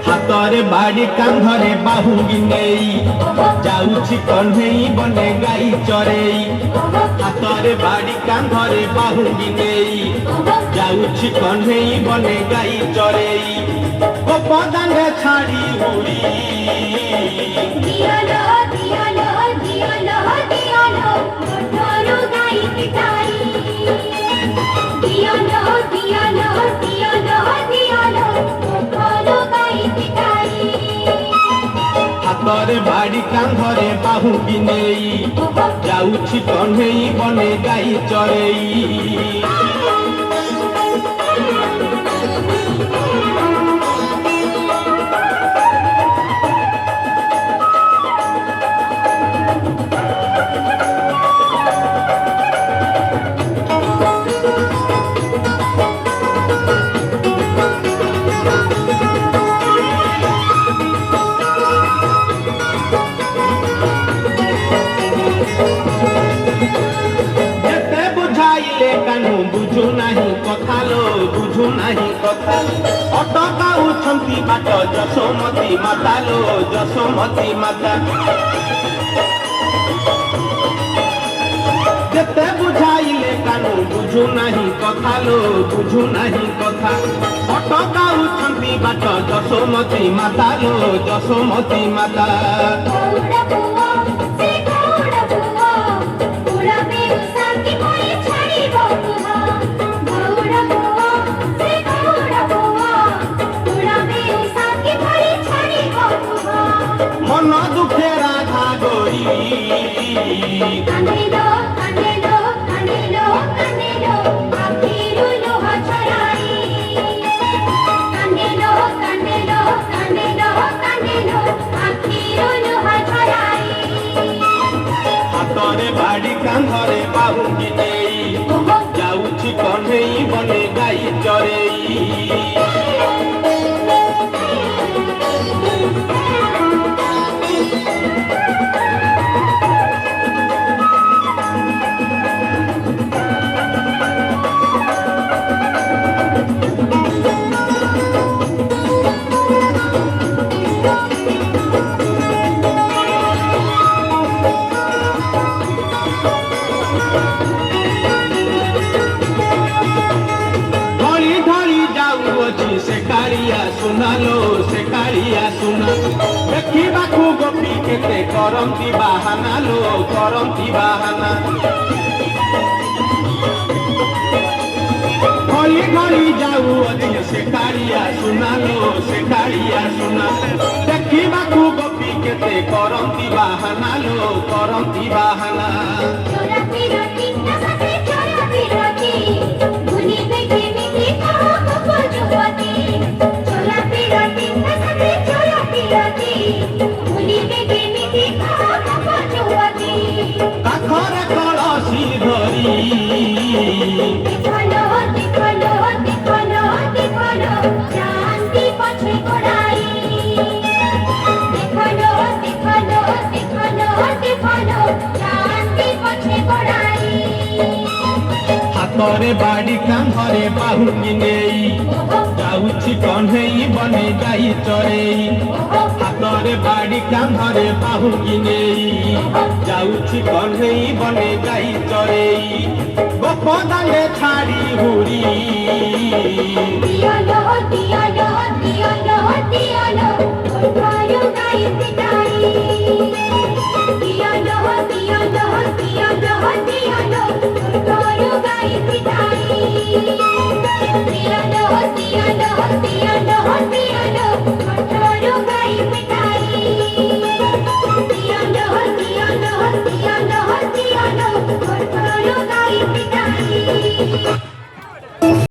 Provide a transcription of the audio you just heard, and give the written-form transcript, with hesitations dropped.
हातरे बाड़ी कांधरे बाहुगी नहीं जाऊछि कन्हई बने गाई चरेई हातरे बाड़ी कांधरे बाहुगी नहीं जाऊछि कन्हई बने गाई चरेई ओ पदाने छाड़ी उड़ी दियालो दियालो दियालो दियालो मोटरो गाई पिटाई दियालो दियालो दियालो दियालो मोटरो गाई पिटाई हातरे बाड़ी कांधरे बाहुगी नहीं जाऊछि कन्हई बने गाई चरेई बुझु नहीं कथा लो बुझु नहीं कथा अटकाउछंती बाट जसोमती माता लो जसोमती माता जेते बुझाइले कानु बुझु नहीं कथा लो बुझु नहीं कथा अटकाउछंती बाट जसोमती माता लो जसोमती माता मन दुखे राधा गोरी कानेलो कानेलो कानेलो कानेलो आखिरु लोहा छड़ाई कानेलो कानेलो कानेलो कानेलो आखिरु लोहा छड़ाई हातरे बाड़ी कांधरे बाहुगी नहीं जाऊछि कन्हई बने गाई चरेई से कालिया सुनालो से कालिया सुना देखिबाकू गोपी केते करंती बाहाना लो करंती बाहाना घड़ी घड़ी जाऊ अजी से कालिया सुनालो से कालिया सुना देखिबाकू गोपी केते करंती बाहाना लो करंती बाहाना चोरा पिराती नसते चोरा पिराती भूली बेटे मिठी कहो कपो जुवती चोरा पिराती नसते चोरा पिराती भूली बेटे मिठी कहो कपो जुवती काखरे कलसी धरी देखलो देखलो देखलो देखलो शांति पछे गोड़ाई देखलो देखलो देखलो देखलो शांति पछे गोड़ाई हातरे बाड़ी कांधरे बाहुगी नहीं जाऊछि कन्हई बने गाई चरेई हातरे बाड़ी कांधरे बाहुगी नहीं जाऊछि कन्हई बने गाई चरेई गोपदाने छाड़ी हुरी दियालो दियालो दियालो दियालो